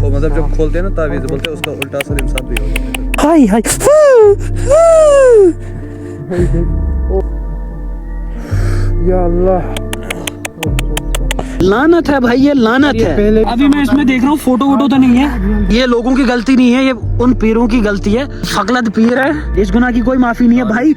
और मतलब जब खोलते हैं ना तावीज़ बोलते हैं उसका उल्टा असर इंसान पे होता है। हाय हाय या अल्लाह, लानत है भाई, ये लानत है। अभी मैं इसमें देख रहा हूँ फोटो वोटो तो नहीं है, ये लोगों की गलती नहीं है, ये उन पीरों की गलती है। फकलत पीर है, इस गुनाह की कोई माफी नहीं है भाई।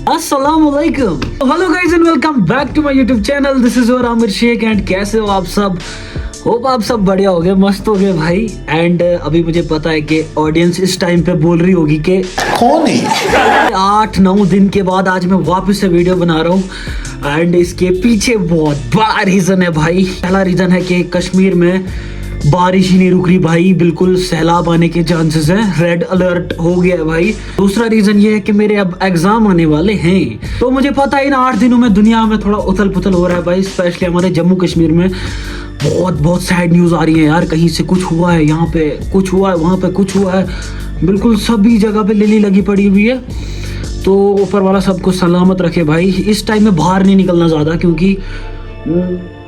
अस्सलामुअलैकुम, hello guys and welcome back to my YouTube channel. This is your Aamir Shaikh एंड कैसे हो आप सब? होप आप सब बढ़िया हो गए, मस्त हो गए भाई। एंड अभी मुझे पता है कि ऑडियंस इस टाइम पे बोल रही होगी कि कौन है 8-9 दिन के बाद आज मैं वापस से वीडियो बना रहा हूँ। एंड इसके पीछे बहुत बड़ा रीजन है भाई। पहला रीजन है कि कश्मीर में बारिश ही नहीं रुक रही भाई, बिल्कुल सैलाब आने के चांसेस हैं, रेड अलर्ट हो गया है भाई। दूसरा रीजन ये है कि मेरे अब एग्जाम आने वाले हैं, तो मुझे पता है इन 8 दिनों में दुनिया में थोड़ा उथल पुथल हो रहा है भाई। स्पेशली हमारे जम्मू कश्मीर में बहुत सैड न्यूज आ रही है यार। कहीं से कुछ हुआ है, यहाँ पे कुछ हुआ है, वहाँ पे कुछ हुआ है, बिल्कुल सभी जगह पे लिली लगी पड़ी हुई है। तो ऊपर वाला सबको सलामत रखे भाई। इस टाइम में बाहर नहीं निकलना ज्यादा, क्योंकि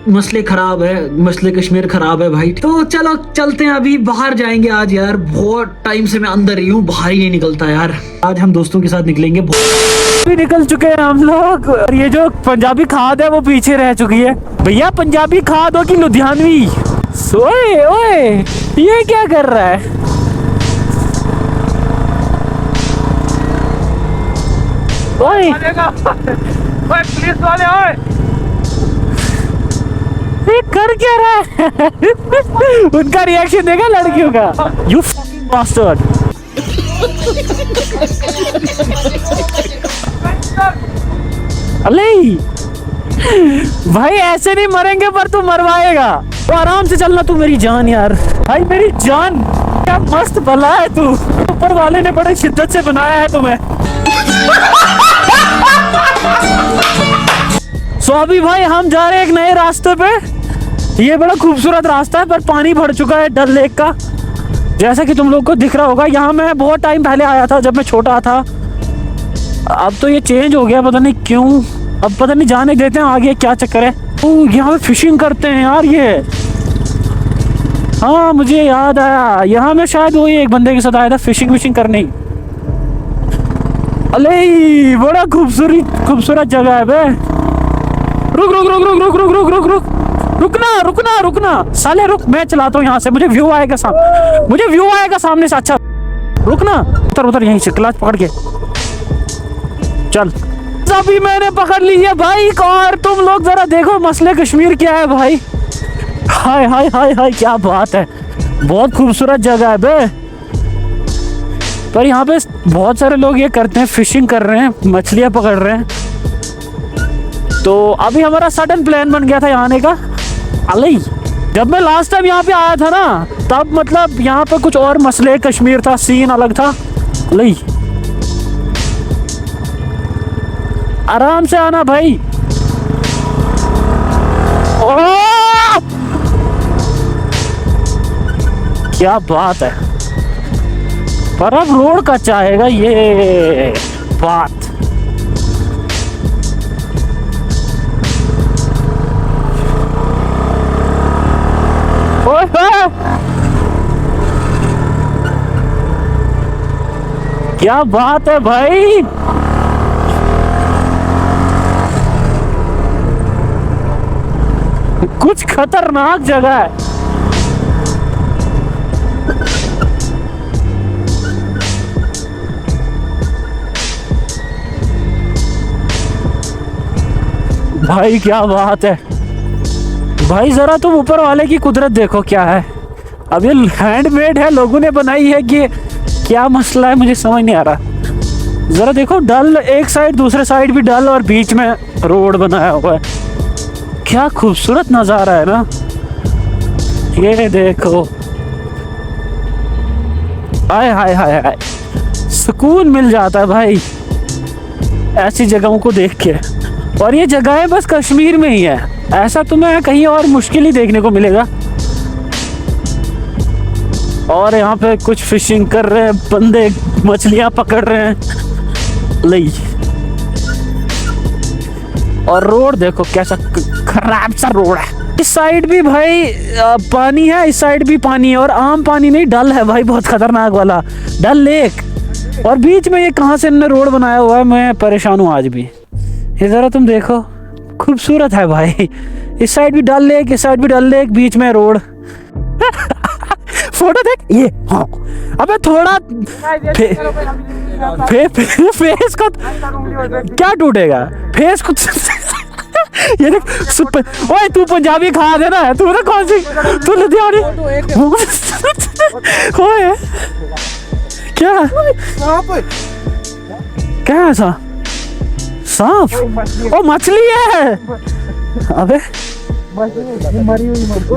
मसले खराब है, मसले कश्मीर खराब है भाई। तो चलो चलते हैं, अभी बाहर जाएंगे आज यार। बहुत टाइम से मैं अंदर ही हूँ, बाहर ही नहीं निकलता यार। आज हम दोस्तों के साथ निकलेंगे। भी निकल चुके हैं हम लोग, और ये जो पंजाबी खाद है वो पीछे रह चुकी है। भैया पंजाबी खाद हो कि लुधियानवी? ओए ओए, ये क्या कर रहा है? ओए पुलिस वाले, ओए ये कर क्या रहा है? उनका रिएक्शन देखा लड़कियों का, यू फकिंग बास्टर्ड। अले भाई ऐसे नहीं मरेंगे, पर तू मरवाएगा। तो आराम से चलना तू, मेरी जान यार। भाई मेरी जान, क्या मस्त भला है तू। ऊपर वाले ने बड़े शिद्दत से बनाया है तुम्हें। सो अभी भाई हम जा रहे हैं एक नए रास्ते पे। ये बड़ा खूबसूरत रास्ता है, पर पानी भर चुका है डल लेक का, जैसा कि तुम लोग को दिख रहा होगा। यहाँ मैं बहुत टाइम पहले आया था जब मैं छोटा था। अब तो ये चेंज हो गया, पता नहीं क्यों। अब पता नहीं, जाने देते हैं आगे क्या चक्कर है। यहाँ पे फिशिंग करते हैं यार ये। हाँ मुझे याद आया, यहाँ मैं शायद वही एक बंदे के साथ आया था फिशिंग करने। अले बड़ा खूबसूरत जगह है बे। रुक रुक रुक रुक रुक रुक रुक रुक रुक रुकना साले रुक। मैं चलाता हूँ यहाँ से, मुझे व्यू आएगा सामने से। अच्छा रुकना, उतर यहीं से, क्लच पकड़ के चल। अभी मैंने पकड़ ली है बाइक, और तुम लोग जरा देखो मसले कश्मीर क्या है भाई। हाय हाय हाय हाय, क्या बात है। बहुत खूबसूरत जगह है बे। पर यहाँ पे बहुत सारे लोग ये करते हैं, फिशिंग कर रहे हैं, मछलियाँ पकड़ रहे हैं। तो अभी हमारा सडन प्लान बन गया था यहाँ आने का। अले जब मैं लास्ट टाइम यहाँ पे आया था ना, तब मतलब यहाँ पे कुछ और मसले कश्मीर था, सीन अलग था। अले आराम से आना भाई। क्या बात है। पर अब रोड कच्चा आएगा, ये बात। क्या बात है भाई। कुछ खतरनाक जगह है। भाई क्या बात है भाई, जरा तुम ऊपर वाले की कुदरत देखो क्या है। अब ये हैंडमेड है, लोगों ने बनाई है कि क्या मसला है, मुझे समझ नहीं आ रहा। जरा देखो, डल एक साइड, दूसरे साइड भी डल, और बीच में रोड बनाया हुआ है। क्या खूबसूरत नज़ारा है ना, ये देखो। हाय हाय हाय हाय, सुकून मिल जाता है भाई ऐसी जगहों को देख के। और ये जगहें बस कश्मीर में ही है, ऐसा तुम्हें कहीं और मुश्किल ही देखने को मिलेगा। और यहाँ पे कुछ फिशिंग कर रहे हैं बंदे, मछलियाँ पकड़ रहे हैं। लई और रोड देखो कैसा खराब सा रोड है। इस साइड भी भाई पानी है, इस साइड भी पानी है, और आम पानी नहीं, डल है भाई, बहुत खतरनाक वाला डल लेक। और बीच में ये कहाँ से इन्होंने रोड बनाया हुआ है, मैं परेशान हूँ आज भी। ये जरा तुम देखो, खूबसूरत है भाई। इस साइड भी डल लेक, इस साइड भी डल लेक, बीच में रोड। फोटो देख ये। हाँ अबे थोड़ा फेस को क्या टूटेगा, फेस को ये देख सुपर। ओए तू पंजाबी खा देना है, तू ना कौन सी, तू लुधियानी। ओए क्या क्या है ऐसा, सांप? ओ मछली है। अबे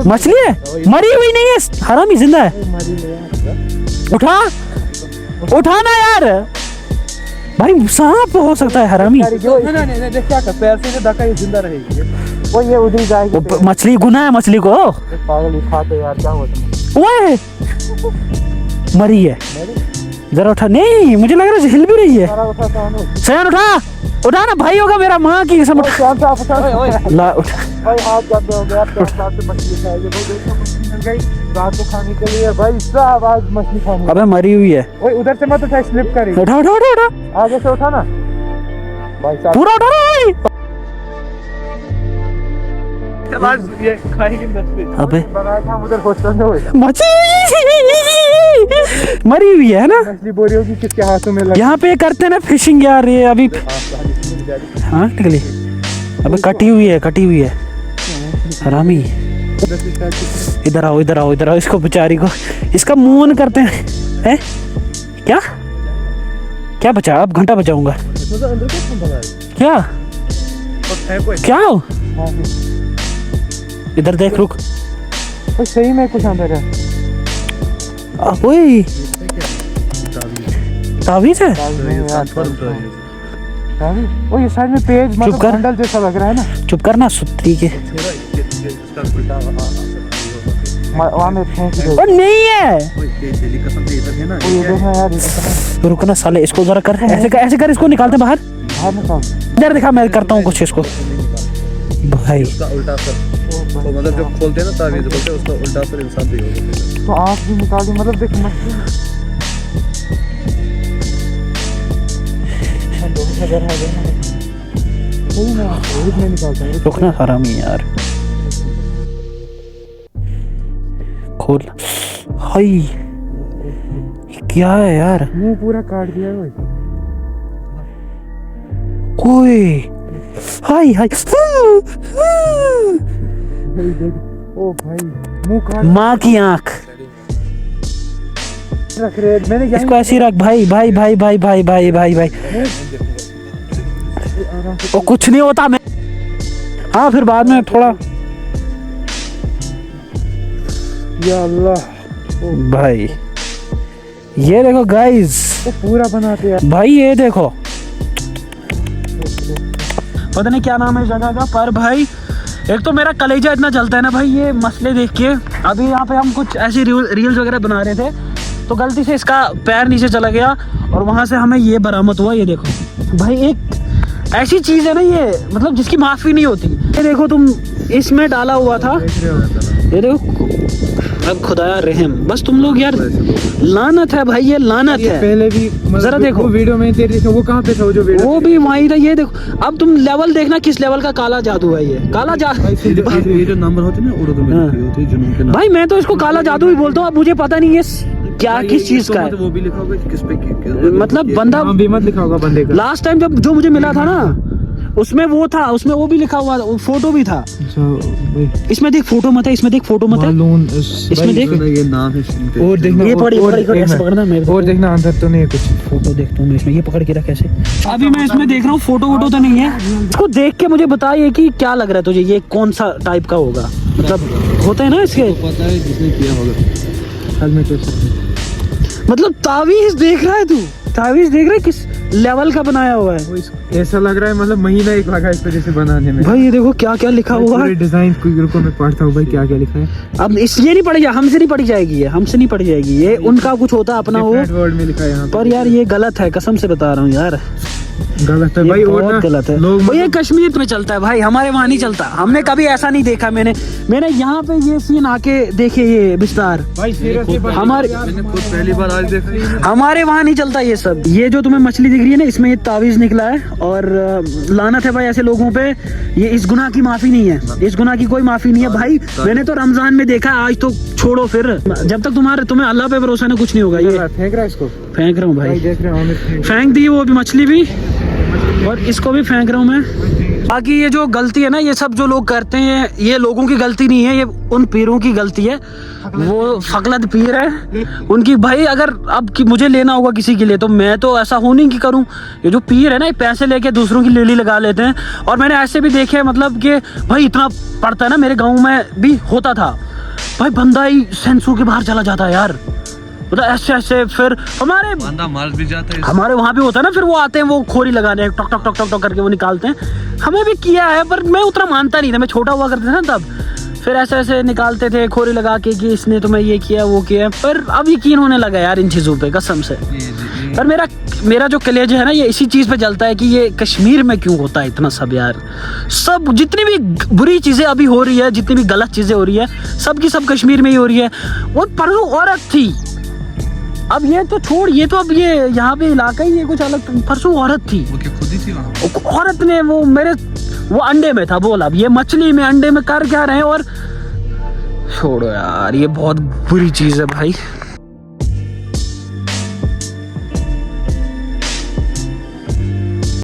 मछली है, मरी हुई नहीं है, हरामी जिंदा है। उठा उठाना यार भाई, सांप हो सकता है हरामी। पैर से धक्का ये जिंदा रहेगी, वो ये उधर जाएगी। मछली गुना है मछली को, पागल खाते यार, क्या होता है। ओए मरी है, जरा उठा। नहीं मुझे लग रहा है हिल भी रही है। सयान उठा, उठा ना भाई, होगा मेरा माँ की कसम। ला उठा हाथ गंदे हो गया, से मछली खाएगी, मिल गई रात को खाने के लिए। भाई साहब आज मछली खानी। अबे मरी हुई है। ओए उधर से मत उठा, स्लिप करेगी। उठा उठा उठा उठा, आगे से उठा ना भाई साहब, पूरा उठा भाई। आज ये खाएगी मछली। अबे बनाया था उधर हॉस्टल में, मछली मरी हुई है ना। मछली बोरी होगी किसके हाथों में लगी। यहाँ पे करते हैं ना फिशिंग यार, ये अभी हाँ निकली। अबे कटी हुई है, कटी हुई है हरामी। इधर आओ इधर आओ इधर आओ, इसको बेचारी को, इसका मुंह ऑन करते हैं। क्या क्या बचा, अब घंटा बचाऊंगा क्या क्या हो? इधर देख, रुक। सही में कुछ अंदर है। ओए तावीज़ है। ओ ये साइड में पेज मतलब कर। बंडल जैसा लग रहा है ना। चुप करना सुत्ती के। वहाँ में फेंक दो। और नहीं है, ये देखना यार, रुकना साले, इसको जरा कर, ऐसे कर, इसको निकालते बाहर। बाहर निकाल। इधर दिखा, मैं करता हूँ कुछ इसको भाई। उल्टा सर, मतलब जब खोलते हैं ना तावीज़ बोलते हैं, उसका उल्टा सर इंसान भी होगा। तो आँख भी निकाल दी, मतलब देख मछली रुकना हरामी यार, खोल। हाय क्या है यार, मुंह पूरा काट दिया है। कोई हाय हाय। ओ भाई मुंह काट, माँ की आंख रख रहे। मैंने इसको ऐसी रख भाई भाई भाई भाई भाई भाई भाई भाई। ओ कुछ नहीं होता, मैं हाँ फिर बाद में थोड़ा। या अल्लाह भाई ये देखो गाइस, वो पूरा बनाते हैं भाई ये देखो, पता नहीं क्या नाम है जगह का, पर भाई एक तो मेरा कलेजा इतना जलता है ना भाई ये मसले देख के। अभी यहाँ पे हम कुछ ऐसी रील्स वगैरह बना रहे थे, तो गलती से इसका पैर नीचे चला गया और वहाँ से हमें ये बरामद हुआ। ये देखो भाई, एक ऐसी चीज़ है ना ये, मतलब जिसकी माफ़ी नहीं होती। ये देखो तुम, इसमें डाला हुआ था, ये देखो। अब खुदाया रहम, बस तुम लोग यार, लानत है भाई, ये लानत है। पहले भी जरा देखो वीडियो में देखो, वो कहाँ पे था वो जो वीडियो, वो भी वहीं था। ये देखो, अब तुम लेवल देखना किस लेवल का काला जादू है ये, काला जादू। ये जो नंबर होते हैं ना उर्दू में लिखे होते हैं जुनून के नाम। भाई मैं तो इसको काला जादू ही बोलता हूँ, अब मुझे पता नहीं है क्या किस चीज का है। वो भी लिखा होगा किस पे, मतलब बंदा भी मत लिखा होगा बंदे का। लास्ट टाइम जब जो मुझे मिला था ना, उसमें वो था, उसमें वो भी लिखा हुआ, फोटो भी था। इसमें देख फोटो मत है, इसमें देख फोटो मत है, इसमें देख ये नाम है। और देखना, ये पकड़ ऐसे पकड़ना, मैं और देखना अंदर तो नहीं है कुछ। फोटो देखता हूँ मैं इसमें, ये पकड़ के रख ऐसे। अभी मैं इसमें देख रहा हूँ, फोटो वोटो तो नहीं है। इसको देख के मुझे बताइए कि क्या लग रहा है तुझे, ये कौन सा टाइप का होगा, मतलब होता है ना इसके, पता है जिसने किया होगा। हेलमेट, मतलब तावीज देख रहा है तू, तावीज देख रहा है किस लेवल का बनाया हुआ है। ऐसा लग रहा है मतलब महीना एक लगा इस वजह से बनाने में। भाई ये देखो क्या क्या लिखा हुआ है। डिजाइन रुको मैं पढ़ता हूँ भाई क्या क्या लिखा है। अब इस ये नहीं पढ़ी, हमसे नहीं पढ़ी जाएगी, ये हमसे नहीं पढ़ी जाएगी, ये उनका कुछ होता है अपना वो वर्ड में लिखा है यहाँ पर यार ये गलत है, कसम से बता रहा हूँ यार, गलत है ये भाई। और बहुत ना गलत है। लोग वो ये कश्मीर में चलता है भाई, हमारे वहाँ नहीं चलता। हमने कभी ऐसा नहीं देखा। मैंने यहाँ पे ये सीन आके देखे, ये विस्तार भाई हमारे पहली बार आज देखा। हमारे वहाँ नहीं चलता ये सब। ये जो तुम्हें मछली दिख रही है ना, इसमें ये तावीज निकला है और लानत है भाई ऐसे लोगों पे। ये इस गुनाह की माफी नहीं है, इस गुनाह की कोई माफी नहीं है भाई। मैंने तो रमजान में देखा, आज तो छोड़ो फिर। जब तक तुम्हें अल्लाह पे भरोसा ना, कुछ नहीं होगा। ये फेंक रहा है इसको, फेंक रहा हूँ भाई, देख रहे हो फेंक दी वो भी मछली भी, और इसको भी फेंक रहा हूँ मैं। बाकी ये जो गलती है ना, ये सब जो लोग करते हैं, ये लोगों की गलती नहीं है, ये उन पीरों की गलती है। वो फकलत पीर है उनकी भाई। अगर अब कि मुझे लेना होगा किसी के लिए तो मैं तो ऐसा हो नहीं कि करूं। ये जो पीर है ना, ये पैसे लेके दूसरों की लेली लगा लेते हैं। और मैंने ऐसे भी देखे हैं, मतलब कि भाई इतना पड़ता है ना, मेरे गाँव में भी होता था भाई, बंदा ही सेंसू के बाहर चला जाता है यार, मतलब ऐसे ऐसे। फिर हमारे मार भी जाता है, हमारे वहाँ भी होता है ना, फिर वो आते हैं, वो खोरी लगाने टक टक टक टक टक करके वो निकालते हैं। हमें भी किया है पर मैं उतना मानता नहीं था, मैं छोटा हुआ करता था ना तब। फिर ऐसे ऐसे निकालते थे खोरी लगा के कि इसने तुम्हें ये किया वो किया। पर अब यकीन होने लगा यार इन चीज़ों पे, कसम से। पर मेरा जो कलेजा है ना, ये इसी चीज़ पे जलता है कि ये कश्मीर में क्यों होता है इतना सब यार। सब जितनी भी बुरी चीज़ें अभी हो रही है, जितनी भी गलत चीज़ें हो रही है, सब की सब कश्मीर में ही हो रही है। वो परसों औरत थी, अब ये तो छोड़, ये तो अब ये यहाँ पे इलाका ही ये कुछ अलग। परसों औरत थी, वो क्या खुद ही थी वहाँ? औरत ने वो अंडे में था, बोला अब ये मछली में अंडे में कर क्या रहे हैं। और छोड़ो यार, ये बहुत बुरी चीज़ है भाई।